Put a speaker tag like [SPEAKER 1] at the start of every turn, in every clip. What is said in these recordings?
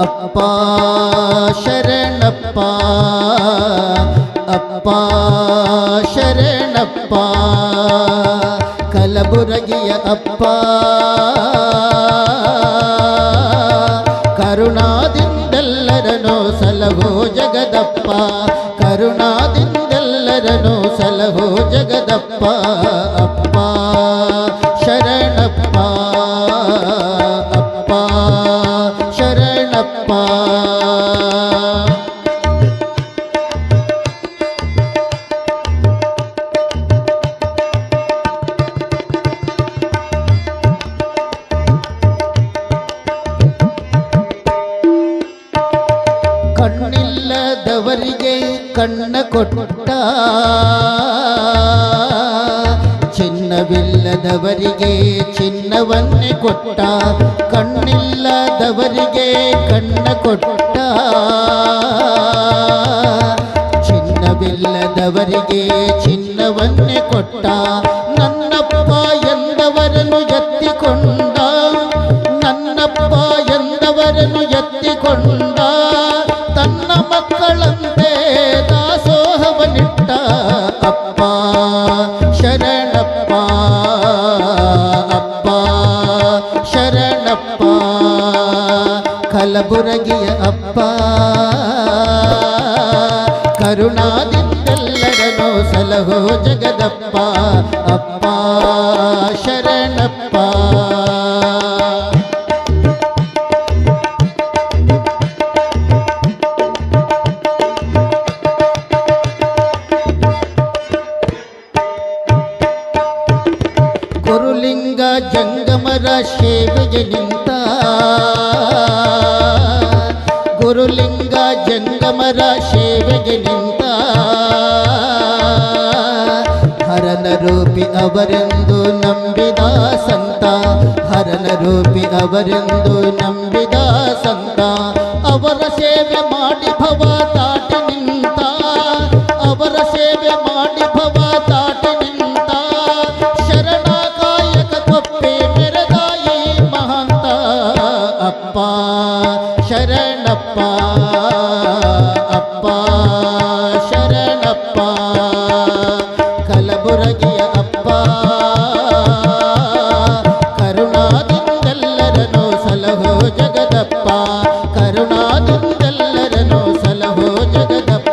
[SPEAKER 1] ಅಪ್ಪ ಶರಣಪ್ಪ ಅಪ್ಪ ಶರಣಪ್ಪ ಕಲಬುರಗಿಯ ಅಪ್ಪ ಕರುಣಾದಿಂದೆಲ್ಲರನ್ನು ಸಲಹೋ ಜಗದಪ್ಪ ಕರುಣಾದಿಂದೆಲ್ಲರನ್ನು ಸಲಹೋ ಜಗದಪ್ಪ ಅಪ್ಪ ಶರಣಪ್ಪ ಅಪ್ಪ ಶರಣಪ್ಪ ಕಣ್ಣಿಲ್ಲದವರಿಗೆ ಕಣ್ಣ ಕೊಟ್ಟ ಚಿನ್ನವಿಲ್ಲದವರಿಗೆ ಚಿನ್ನವನ್ನೇ ಕೊಟ್ಟ ಕಣ್ಣಿಲ್ಲದವರಿಗೆ ಕಣ್ಣ ಕೊಟ್ಟ ಚಿನ್ನವಿಲ್ಲದವರಿಗೆ ಚಿನ್ನವನ್ನೇ ಕೊಟ್ಟ ನನ್ನಪ್ಪ ಎಂದವರನ್ನು ಎತ್ತಿಕೊಂಡ ನನ್ನಪ್ಪ ಎಂದವರನ್ನು ಎತ್ತಿಕೊಂಡ ತನ್ನ ಮಕ್ಕಳಂತೆ ದಾಸೋಹವನಿಟ್ಟ ಅಪ್ಪ ಶರಣಪ್ಪ ಅಪ್ಪ ಶರಣಪ್ಪ ಕಲಬುರಗಿಯ ಅಪ್ಪ ಕರುಣಾದಿಂದೆಲ್ಲರನ್ನು ಸಲಹೋ ಜಗದಪ್ಪ ಅಪ್ಪ ಶರಣಪ್ಪ ಗುರುಲಿಂಗ ಜಂಗಮರ ಸೇವೆಗೆ ನಿಂತ ಗುರುಲಿಂಗ ಜಂಗಮರ ಸೇವೆಗೆ ನಿಂತ ಹರನ ರೂಪಿ ಅವರೆಂದು ನಂಬಿದ ಸಂತ ಹರನ ರೂಪಿ ಅವರೆಂದು ನಂಬಿದ ಸಂತ ಅವರ ಸೇವೆ ಮಾಡಿ ಭವ ದಾಟಿ ನಿಂತ ಅವರ ಸೇವೆ ಮಾಡಿ ಭವ ದಾಟಿ ನಿಂತ ಶರಣಕಾಯಕ ಕೊಪ್ಪೆ ಮೆರೆದಾಯಿ ಮಹಾಂತ ಅಪ್ಪ ಶರಣಪ್ಪ ಅಪ್ಪ ಶರಣಪ್ಪ ಕಲಬುರಗಿಯ ಅಪ್ಪ ಕರುಣಾದಿಂದೆಲ್ಲರನ್ನು ಸಲಹೋ ಜಗದಪ್ಪ ಕರುಣಾದಿಂದೆಲ್ಲರನ್ನು ಸಲಹೋ ಜಗದಪ್ಪ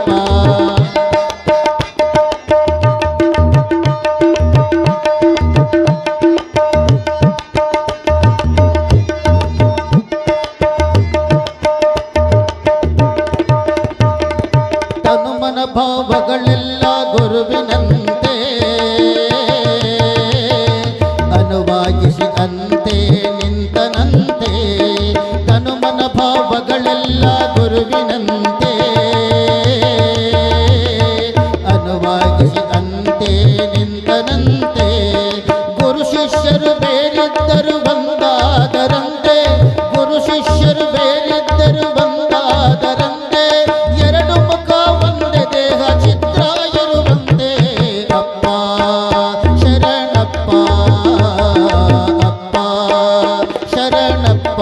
[SPEAKER 1] ತನುಮನ ಭಾವಗಳೆಲ್ಲ ಗುರುವಿನಂತೆ ಅನುವಾಗಿಸಿ ಅಂತೆ ನಿಂತನಂತೆ ತನುಮನ ಭಾವಗಳೆಲ್ಲ ಗುರುವಿನಂತೆ ಅನುವಾಗಿಸಿ ಅಂತೆ ನಿಂತನಂತೆ ಗುರು ಶಿಷ್ಯರು ಬೇರಿದ್ದರು ಬಂದಾದರಂತೆ ಗುರು ಶಿಷ್ಯರು ಬೇರಿದ್ದರು ಬಂದಾದರಂತೆ ಎರಡು ಮುಖ ಒಂದೇ ದೇಹ ಚಿತ್ರ ಇರುವಂತೆ ಅಪ್ಪ ಶರಣಪ್ಪ ಅಪ್ಪ ಶರಣಪ್ಪ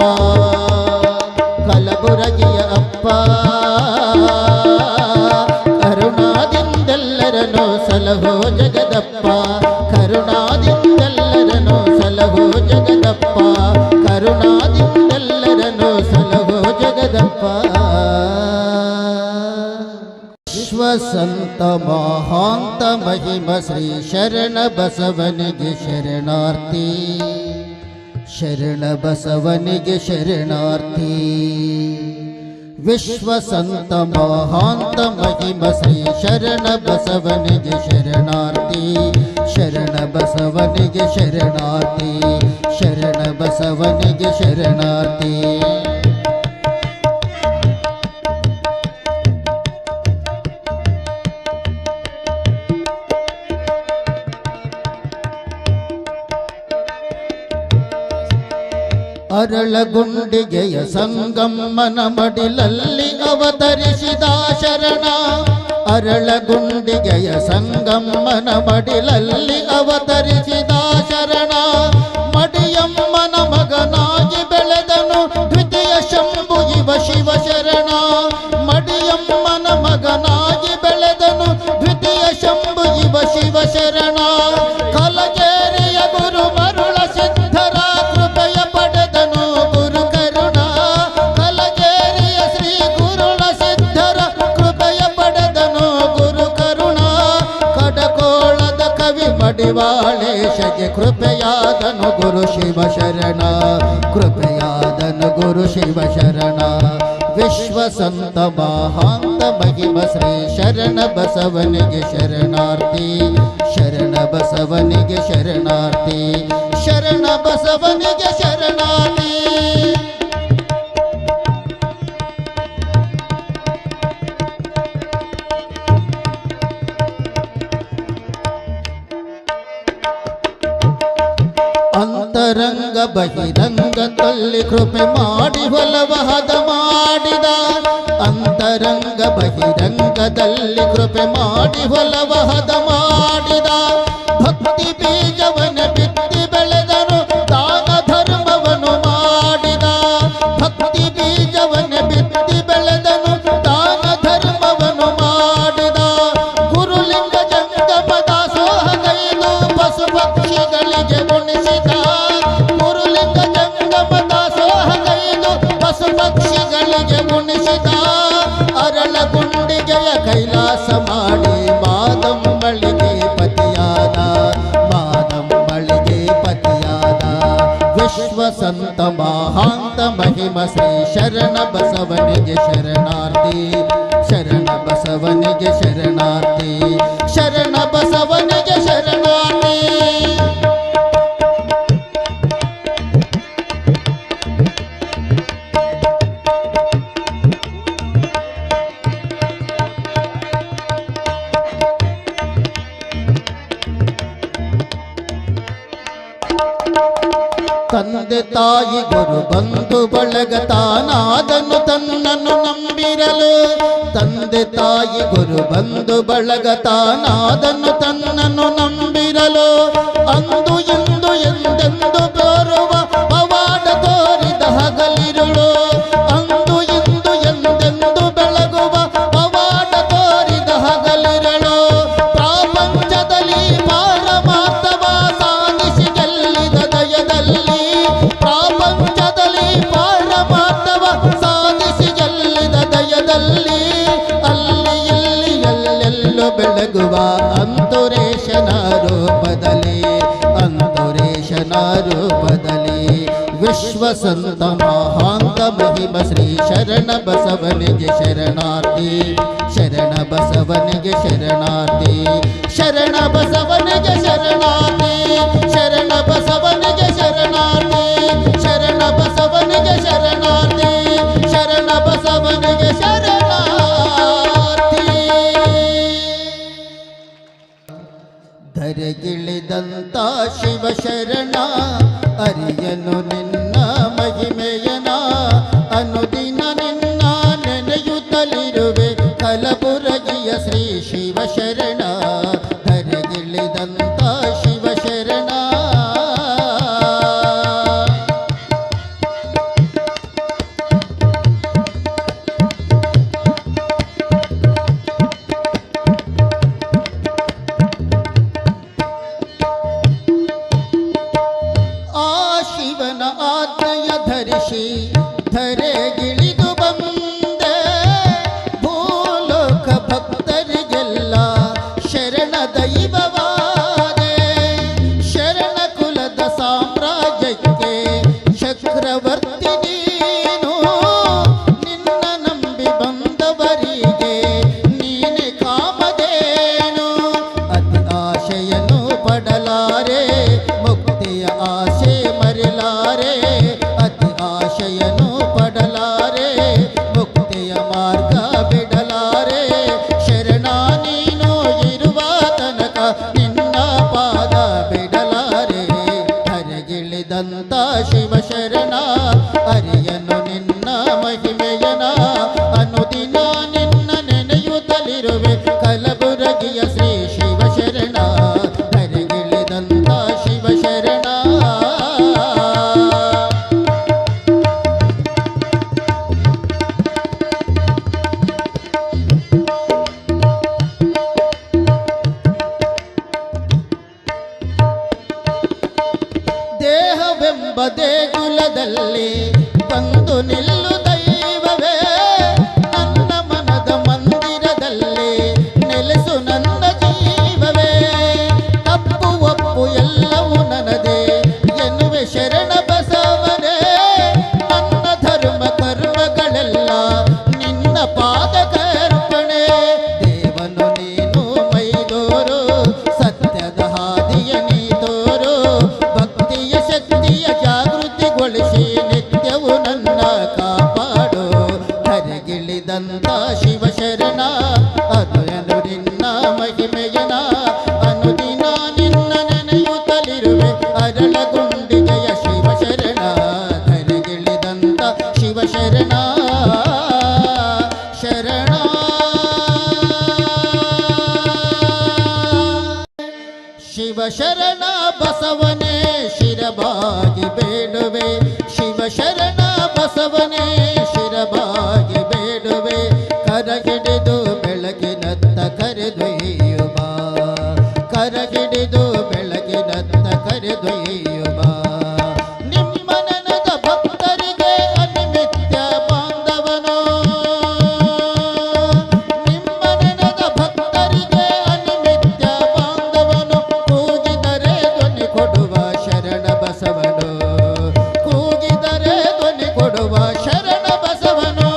[SPEAKER 1] ಕಲಬುರಗಿಯ ಅಪ್ಪ ಕರುಣಾದಿಂದೆಲ್ಲರನ್ನು ಸಲಹೋ ಜಗದಪ್ಪ ಕರುಣಾದಿಂದೆಲ್ಲರನ್ನು ಸಲಹೋ ಜಗದಪ್ಪ ಕರುಣಾದಿಂದೆಲ್ಲರನ್ನು ಸಲಹೋ ಜಗದಪ್ಪ ವಿಶ್ವಸಂತ ಮಹಾಂತ ಮಹಿಮ ಶ್ರೀ ಶರಣ ಬಸವನಿಗೆ ಶರಣಾರ್ಥಿ ಶರಣ ಬಸವನಿಗೆ ಶರಣಾರ್ಥಿ ವಿಶ್ವಸಂತ ಮಹಾಂತ ಮಹಿಮ ಶ್ರೀ ಶರಣ ಬಸವನಿಗೆ ಶರಣಾರ್ಥಿ ಶರಣ ಬಸವನಿಗೆ ಶರಣಾರ್ಥಿ ಶರಣ ಬಸವನಿಗೆ ಶರಣಾರ್ಥಿ ಅರಳಗುಂಡಿಗೆಯ ಸಂಗಮ್ಮನ ಮಡಿಲಲ್ಲಿ ಅವತರಿಸಿದ ಶರಣ ಅರಳಗುಂಡಿಗೆಯ ಸಂಗಮ್ಮನ ಮಡಿಲಲ್ಲಿ ಅವತರಿಸಿದ ಶರಣ ಮಡಿಯಮ್ಮನ ಮಗನಾಗಿ ಬೆಳೆದನು ದ್ವಿತೀಯ ಶಂಭು ಇವ ಶಿವ ಶರಣ. ಮಡಿಯಮ್ಮನ ಮಗನಾಗಿ ಬೆಳೆದನು ದ್ವಿತೀಯ ಶಂಭು ಇವ ಶಿವ ಶರಣ. ಕಲಗೇರಿಯ ಗುರು ಮರುಳ ಸಿದ್ಧರ ಕೃಪೆಯ ಪಡೆದನು ಗುರು ಕರುಣ. ಕಲಗೇರಿಯ ಶ್ರೀ ಗುರುಳ ಸಿದ್ಧರ ಕೃಪೆಯ ಪಡೆದನು ಗುರು ಕರುಣ. ಕಡಕೋಳದ ಕವಿ ಮಡಿವಾಳೇಶಗೆ ಕೃಪೆಯಾದನು ಗುರು ಶಿವ ಶರಣ. ಕೃಪೆಯಾದನು ಗುರು ಶಿವ ಶರಣ. ವಿಶ್ವ ಸಂತ ಮಹಾಂತ ಮಹಿಮ ಶ್ರೀ ಶರಣ ಬಸವನಿಗೆ ಶರಣಾರ್ಥಿ. ಶರಣ ಬಸವನಿಗೆ ಶರಣಾರ್ಥಿ. ಶರಣ ಬಸವನಿಗೆ ಶರಣಾರ್ಥಿ. ಅಂತರಂಗ ಬಹಿರಂಗದಲ್ಲಿ ಕೃಪೆ ಮಾಡಿ ಹೊಲವ ಹದ ಮಾಡಿದ. ಅಂತರಂಗ ಬಹಿರಂಗದಲ್ಲಿ ಕೃಪೆ ಮಾಡಿ ಹೊಲವ ಹದ ಮಾಡಿದ. ಭಕ್ತಿ ಬೀಜವನ ಬಿತ್ತಿ ಬೆಳೆದನು ದಾನ ಧರ್ಮವನ್ನು ಮಾಡಿದ. ಭಕ್ತಿ ಬೀಜವನ ಬಿತ್ತಿ ಬೆಳೆದನು ದಾನ ಧರ್ಮವನ್ನು ಮಾಡಿದ. ಗುರುಲಿಂಗ ಜಂಗಮ ದಾಸೋಹಗೈದು ಪಶು ಪಕ್ಷಿಗಳಿಗೆ ಉಣಿಸಿದ. ಗುರುಲಿಂಗ ಜಂಗಮ ದಾಸೋಹಗೈದು ಪಶು ಪಕ್ಷಿಗಳಿಗೆ ಉಣಿಸಿದ. ಅರಳ ಗುಂಡಿಗೆಯ ಕೈಲಾಸ ಮಾಡಿ ಮಾದಮ್ಮಳಿಗೆ ಪತಿಯಾದ. ಮಾದಮ್ಮಳಿಗೆ ಪತಿಯಾದ. ವಿಶ್ವ ಸಂತ ಮಹಾಂತ ಮಹಿಮ ಶ್ರೀ ಶರಣ ಬಸವನಿಗೆ ಶರಣಾರ್ಥಿ. ಶರಣ ಬಸವನಿಗೆ ಶರಣಾರ್ಥಿ. ಶರಣ ಬಸವನಿಗೆ ಶರಣಾರ್ಥಿ. ತಂದೆ ತಾಯಿ ಗುರು ಬಂಧು ಬಳಗ ತಾನಾದನು ತನ್ನನ್ನು ನಂಬಿರಲು. ತಂದೆ ತಾಯಿ ಗುರು ಬಂಧು ಬಳಗ ತಾನಾದನು ತನ್ನನ್ನು ನಂಬಿರಲು. ಅಂದು ಇಂದು ಎಂದೆಂದು ಬರುವ ಪವಾಡ ತೋರಿದ ಹಗಲಿರುಳು. ಅಂದು ಇಂದು ಎಂದೆಂದು ಬೆಳಗುವ ಪವಾಡ ತೋರಿದ ಹಗಲಿರುಳು. ಪ್ರಾಪಂಚದಲ್ಲಿ ಪಾರಮಾರ್ಥವ ಸಾಧಿಸಿ ಗೆಲ್ಲಿದ ದಯದಲ್ಲಿ. ಪ್ರಾಪಂಚದಲ್ಲಿ ಪಾರಮಾರ್ಥವ ಸಾಧಿಸಿ ಗೆಲ್ಲಿದ ದಯದಲ್ಲಿ. ಅಲ್ಲಿ ಇಲ್ಲಿ ಎಲ್ಲೆಲ್ಲೂ ಬೆಳಗುವ ಅಂತುರೇಶನ ರೂಪದಲ್ಲಿ. ಅಂತುರೇಶನ ರೂಪದಲ್ಲಿ. ವಿಶ್ವ ಸಂತ ಮಹಾಂತ ಮಹಿಮ ಶ್ರೀ ಶರಣ ಬಸವನಿಗೆ ಶರಣಾರ್ಥಿ. ಶರಣ ಬಸವನಿಗೆ ಶರಣಾರ್ಥಿ. ಶರಣ ಬಸವನಿಗೆ ಶರಣಾರ್ಥಿ. ಶರಣ ಬಸವನಿಗೆ ಶರಣಾರ್ಥಿ. ಶರಣ ಬಸವನಿಗೆ ಶರಣಾರ್ಥಿ. ಶರಣ ಬಸವನಿಗೆ ಶರಣಾರ್ಥಿ. ಧರೆಗಿಳಿದಂತ ಶಿವ ಶರಣ ಅರಿಯನು ನಿನ್ನ ಮಹಿಮೆಯನ. ಅನುದಿನ ನಿನ್ನ ನೆನೆಯುತ್ತಲಿರುವೆ ಕಲಬುರಗಿಯ ಶ್ರೀ ಶಿವ ಶರಣ. ಧರೆಗಿಳಿದಂತ ಶಿವ ಶರಣ. ಆ ಶಿವನ ಆಜ್ಞೆಯ ಧರಿಸಿ ಧರೆಗಿಳಿದು ಬಂದೆ. ಭೂಲೋಕ ಭಕ್ತರಿಗೆಲ್ಲ ಶರಣ ದೈವವಾದೆ. ಶರಣ ಕುಲದ ಸಾಮ್ರಾಜ್ಯಕ್ಕೆ ಚಕ್ರವರ್ತಿ ನೀನು. ನಿನ್ನ ನಂಬಿ ಬಂದವರಿಗೆ ನೀನೆ ಕಾಮಧೇನು. ಅತಿ ಆಶೆಯನ್ನು ಪಡಲಾರೆ ಮುಕ್ತಿಯ ಆಸೆ ಮರೆಲಾರೆ. ಅತಿ ಆಶೆಯನ್ನು ಪಡಲಾರೆ ಮುಕ್ತಿಯ ಮಾರ್ಗ ಬಿಡಲಾರೆ. ಶರಣ ನೀನು ಇರುವ ತನಕ ನಿನ್ನ ಪಾದ ಬಿಡಲಾರೆ. ಹರಗಿಳಿದಂತ ಶಿವ ಶರಣ ಅರಿಯನು ನಿನ್ನ ಮಹಿಮೆಯನ. ಅನುದಿನ ನಿನ್ನ ನೆನೆಯುತ್ತಲಿರುವೆ ಕಲಬುರಗಿಯ ಶ್ರೀ ಶಿವ ಶರಣ. ಹರಗಿಳಿದಂತ ಶಿವ ಶರಣ. ಶರಣ ಬಸವನೇ ಶಿರಬಾಗಿ ಬೇಡುವೆ, ಶಿವ ಶರಣ ಬಸವನೇ ಶಿರಬಾಗಿ ಬೇಡುವೆ. ಕರಗಿಡಿದು ಬೆಳಗಿನತ್ತ ಕರೆದೊಯ್ಯುವ, ಕರಗಿಡಿದು ಬೆಳಗಿನತ್ತ ಕರೆದೊಯ್ಯುವ. ನಿಮ್ಮ ನನದ ಭಕ್ತರಿಗೆ ಅನಿಮಿತ್ಯ ಬಾಂಧವನೋ, ನಿಮ್ಮ ನನದ ಭಕ್ತರಿಗೆ ಅನಿಮಿತ್ಯ ಬಾಂಧವನು. ಕೂಗಿದರೆ ಧ್ವನಿ ಕೊಡುವ ಶರಣ ಬಸವನು, ಕೂಗಿದರೆ ಧ್ವನಿ ಕೊಡುವ ಶರಣ ಬಸವನು.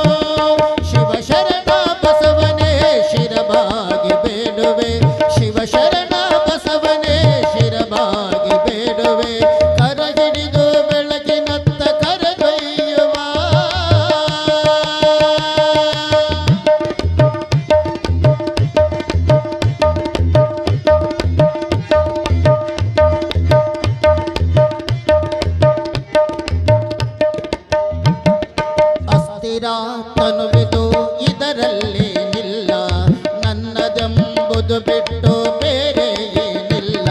[SPEAKER 1] ಶಿವ ಶರಣ ಬಸವನೇ ಶಿರಬಾಗಿ ಬೇಡುವೆ, ಶಿವ ಶರಣ ಬಸವನೇ ಶಿರಬಾಗಿ ಬೇಡುವೆ. ಕರಗಿಡಿದು ಬೆಳಕಿನತ್ತ ಕರೆದೊಯ್ಯುವ. ಅಸ್ಥಿರ ತನುವಿದು ಇದರಲ್ಲಿ ನಿಲ್ಲ, ನನ್ನದೆಂಬುದು ಬಿಟ್ಟು ಬೇರೆ ಏನಿಲ್ಲ.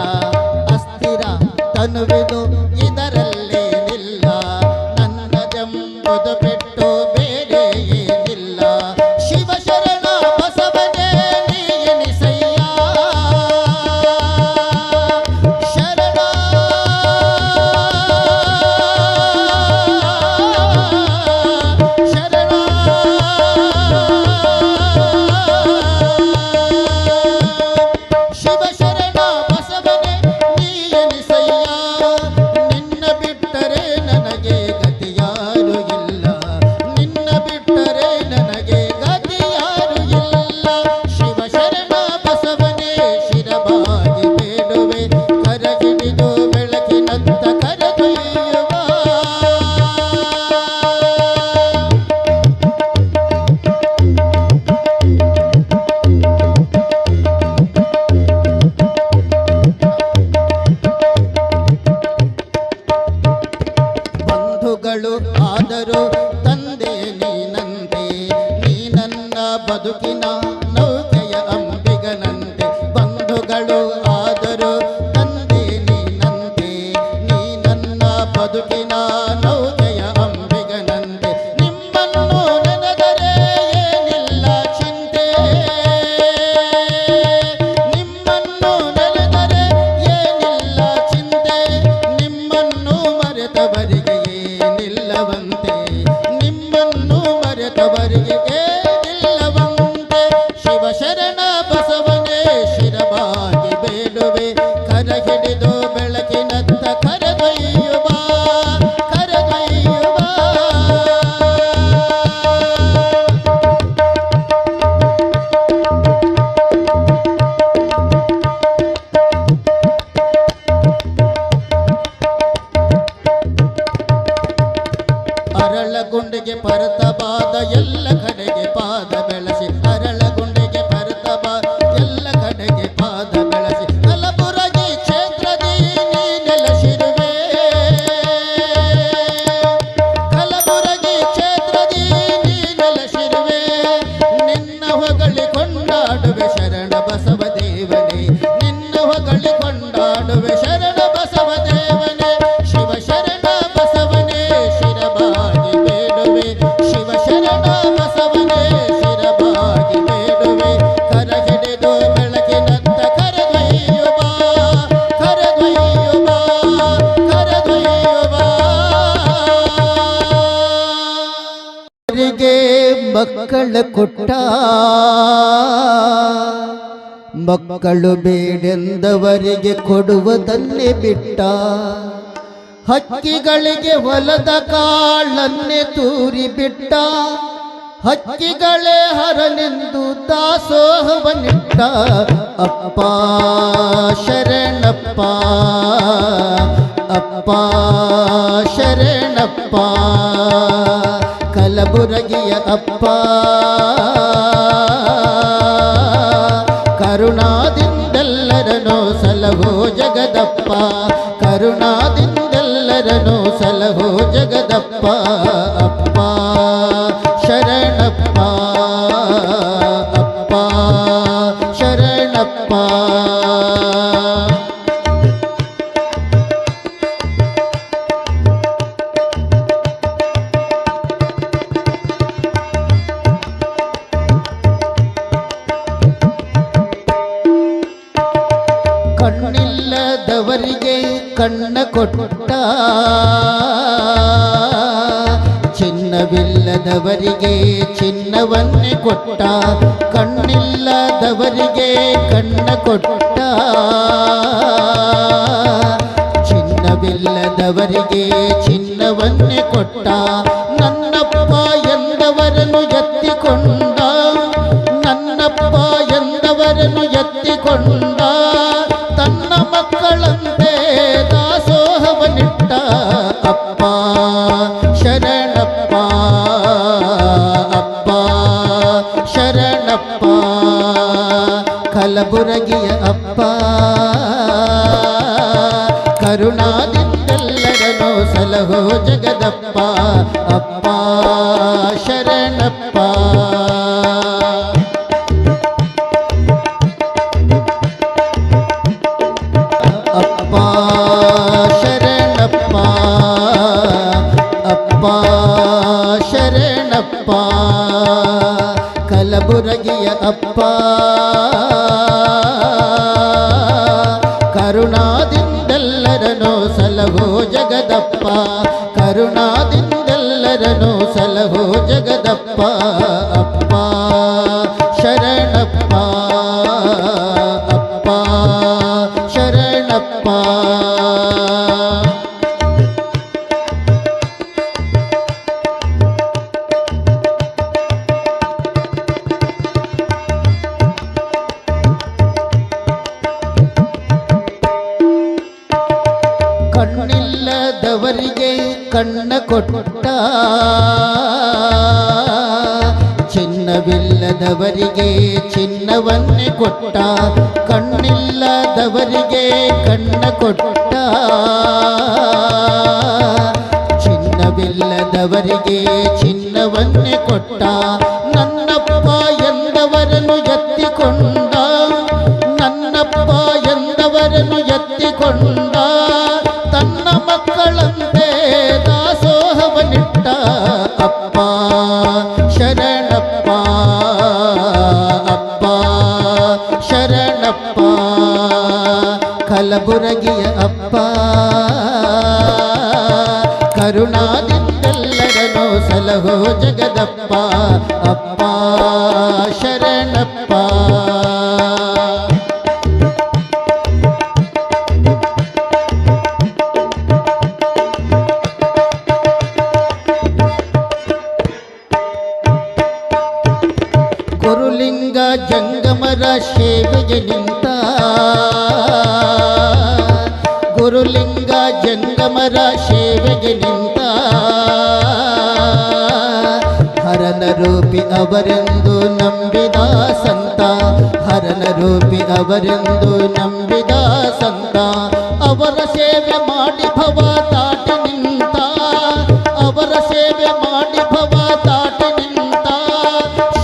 [SPEAKER 1] ಅಸ್ಥಿರ ತನುವಿದು ಇದರಲ್ಲಿ ನಿಲ್ಲ, ನನ್ನದೆಂಬುದು ಬಿಟ್ಟು ಬೇರೆ ಏನಿಲ್ಲ. ಶಿವ ಶರಣ ಬಸವನೇ ನೀ ಎನಿಸಯ್ಯ, ಶರಣ ಶರಣ. ಶಿವ ಶರಣ ಬಸವನೇ ನೀ ಎನಿಸಯ್ಯ, ನಿನ್ನ ಬಿಟ್ಟರೆ ನನಗೆ ಗತಿಯಾರು ಇಲ್ಲ, ನಿನ್ನ ಬಿಟ್ಟರೆ ನನಗೆ ಗತಿಯಾರು ಇಲ್ಲ. ಶಿವ ಶರಣ ಬಸವನೇ ಶಿರಬಾಗಿ ಬೇಡುವೆ, ಕರಗಿಡಿದು ಬೆಳಕಿನತ್ತ ಕರೆದೊಯ್ಯುವ. ಬಂಧುಗಳು ಆದರೂ ತಂದೆ ನೀನಂತೆ, ನೀ ನನ್ನ ಬದುಕಿನ ನೌಕೆಯ ಅಂಬಿಗನಂತೆ. ಬಂಧುಗಳು ಆದರೂ ತಂದೆ ನೀನಂತೆ, ನೀ ನನ್ನ ಬದುಕಿನ ನೌಕೆಯ ಅಂಬಿಗನಂತೆ. ನಿಮ್ಮನ್ನು ನೆನೆದರೆ ಏನಿಲ್ಲ ಚಿಂತೆ, ನಿಮ್ಮನ್ನು ನೆನೆದರೆ ಏನಿಲ್ಲ ಚಿಂತೆ. ನಿಮ್ಮನ್ನು ಮರೆತವರಿಗೆ ಏನಿಲ್ಲವಂತೆ, ನಿಮ್ಮನ್ನು ಮರೆತವರಿಗೆ ಏನಿಲ್ಲವಂತೆ. ಶಿವ ಶರಣ ಬಸವನೇ ಶಿರಬಾಗಿ ಬೇಡುವೆ, ಕರಗಿಡಿದು ಬೆಳಕಿನತ್ತ ಕರೆದೊಯ್ಯುವ, ಕರೆದೊಯ್ಯುವ. ಅರಳಗುಂಡಿಗೆ ಪರತಬಾದ ಎಲ್ಲ ಕಡೆಗೆ ಪಾದ ಬೆಳಸಿ, ಅರಳಗುಂಡಿಗೆ ಪರತಬಾದ ಎಲ್ಲ ಕಡೆಗೆ ಪಾದ ಬೆಳಸಿ. ಕಲಬುರಗಿ ಕ್ಷೇತ್ರದಿ ನೀ ನೆಲೆಸಿರುವೆ, ಕಲಬುರಗಿ ಕ್ಷೇತ್ರದಿ ನೀ ನೆಲೆಸಿರುವೆ. ನಿನ್ನ ಹೊಗಳಿ ಕೊಂಡಾಡುವೆ ಶರಣ ಬಸವ ದೇವನೇ, ನಿನ್ನ ಹೊಗಳಿ ಕೊಂಡಾಡುವೆ ಶರಣ ಬಸವ ದೇವನೇ. ಶಿವ ಶರಣ ಬಸವನೇ ಶಿರಬಾಗಿ ಬೇಡುವೆ, ಶಿವ ಶರಣ ಬಸವನೇ ಶಿರಬಾಗಿ ಬೇಡುವೆ. ಕರಗಿಡಿದು ಬೆಳಕಿನತ್ತ ಕರೆದೊಯ್ಯುವ, ಕರೆದೊಯ್ಯುವ, ಕರೆದೊಯ್ಯುವ. ಅವರಿಗೆ ಮಕ್ಕಳ ಕೊಟ್ಟ, ಮಕ್ಕಳು ಬೇಡೆಂದವರಿಗೆ ಕೊಡುವುದನ್ನೇ ಬಿಟ್ಟ. ಹಕ್ಕಿಗಳಿಗೆ ಹೊಲದ ಕಾಳನ್ನೇ ತೂರಿ ಬಿಟ್ಟ, ಹಕ್ಕಿಗಳೇ ಹರನೆಂದು ದಾಸೋಹವನಿಟ್ಟ. ಅಪ್ಪ ಶರಣಪ್ಪ, ಅಪ್ಪ ಶರಣಪ್ಪ, ಕಲಬುರಗಿಯ ಅಪ್ಪ. ಕರುಣಾದಿಂದೆಲ್ಲರನ್ನು ಸಲಹೋ ಜಗದಪ್ಪ, ಕರುಣಾದಿಂದೆಲ್ಲರನ್ನು ಸಲಹೋ ಜಗದಪ್ಪ. ಅಪ್ಪ ಶರಣಪ್ಪ, ಅಪ್ಪ ಶರಣಪ್ಪ. ಕಣ್ಣ ಕೊಟ್ಟ ಚಿನ್ನವಿಲ್ಲದವರಿಗೆ ಚಿನ್ನವನ್ನೇ ಕೊಟ್ಟ ಕಣ್ಣಿಲ್ಲದವರಿಗೆ ಕಣ್ಣ ಕೊಟ್ಟ ಚಿನ್ನವಿಲ್ಲದವರಿಗೆ ಚಿನ್ನವನ್ನೇ ಕೊಟ್ಟ ನನ್ನಪ್ಪ ಎಂದವರನ್ನು ಎತ್ತಿಕೊಂಡ ನನ್ನಪ್ಪ ಎಂದವರನ್ನು ಎತ್ತಿಕೊಂಡ ತನ್ನ ಮಕ್ಕಳಂತೆ ದಾಸೋಹವನಿಟ್ಟ ಅಪ್ಪ ಶರಣಪ್ಪ ಅಪ್ಪ ಶರಣಪ್ಪ ಕಲಬುರಗಿಯ ಅಪ್ಪ ಕರುಣಾದಿಂದೆಲ್ಲರನ್ನು ಸಲಹೋ ಜಗದಪ್ಪ ಅಪ್ಪ ಶರಣಪ್ಪ ಅಪ್ಪ ಶರಣಪ್ಪ ಅಪ್ಪ ಶರಣಪ್ಪ ಕಲಬುರಗಿಯ ಅಪ್ಪ ಕರುಣಾದಿಂದೆಲ್ಲರನ್ನು ಸಲಹೋ ಜಗದಪ್ಪ ಕರುಣಾದಿಂದೆಲ್ಲರನ್ನು ಸಲಹೋ ಜಗದಪ್ಪ ಅಪ್ಪ ಶರಣಪ್ಪ ಅಪ್ಪ ಶರಣಪ್ಪ ಕಣ್ಣಿಲ್ಲದವರಿಗೆ ಕಣ್ಣ ಕೊಟ್ಟ ಚಿನ್ನವಿಲ್ಲದವರಿಗೆ ಚಿನ್ನವನ್ನೇ ಕೊಟ್ಟ ಕಣ್ಣಿಲ್ಲದವರಿಗೆ ಕಣ್ಣ ಕೊಟ್ಟ ಚಿನ್ನವಿಲ್ಲದವರಿಗೆ ಚಿನ್ನವನ್ನೇ ಕೊಟ್ಟ ನನ್ನಪ್ಪ ಎಂದವರನ್ನು ಎತ್ತಿಕೊಂಡ ನನ್ನಪ್ಪ ಎಂದವರನ್ನು ಎತ್ತಿಕೊಂಡ ತನ್ನ ಮಕ್ಕಳಂತೆ ದಾಸೋಹವನಿಟ್ಟ ಅಪ್ಪ ಶರಣಪ್ಪ ಅಪ್ಪ ಶರಣಪ್ಪ ಕಲಬುರಗಿಯ ಅಪ್ಪ ಕರುಣಾದಿಂದೆಲ್ಲರನ್ನು ಸಲಹೋ ಜಗದಪ್ಪ ಅಪ್ಪ ಶರಣಪ್ಪ ಗುರುಲಿಂಗ ಜಂಗಮರ ಸೇವೆಗೆ ನಿಂತ ಗುರುಲಿಂಗ ಜಂಗಮರ ಸೇವೆಗೆ ನಿಂತ ಹರನ ರೂಪಿ ಅವರೆಂದು ನಂಬಿದ ಸಂತ ಹರನ ರೂಪಿ ಅವರೆಂದು ನಂಬಿದ ಸಂತ ಅವರ ಸೇವೆ ಮಾಡಿ ಭವ ದಾಟಿ ನಿಂತ ಅವರ ಸೇವೆ ಮಾಡಿ ಭವ ದಾಟಿ ನಿಂತ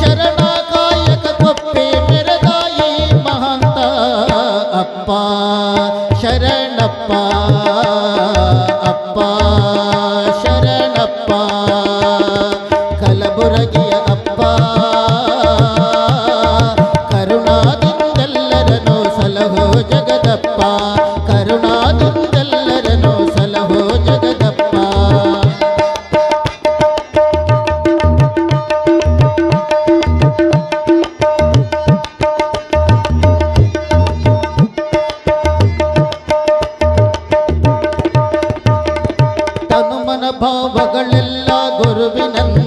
[SPEAKER 1] ಶರಣಕಾಯಕ ಕೊಪ್ಪೆ ಮೆರೆದಾಯಿ ಮಹಾಂತ ಅಪ್ಪ ಶರಣಪ್ಪ ಅಪ್ಪ ಶರಣಪ್ಪ ಕಲಬುರಗಿಯ ಅಪ್ಪ ಕರುಣಾದಿಂದೆಲ್ಲರನ್ನು ಸಲಹೋ ಜಗದಪ್ಪ ಕರುಣಾದಿಂದೆಲ್ಲರನ್ನು ಸಲಹೋ ಜಗದಪ್ಪ ತನುಮನ ಭಾವಗಳೆಲ್ಲ ಗುರುವಿನಂತೆ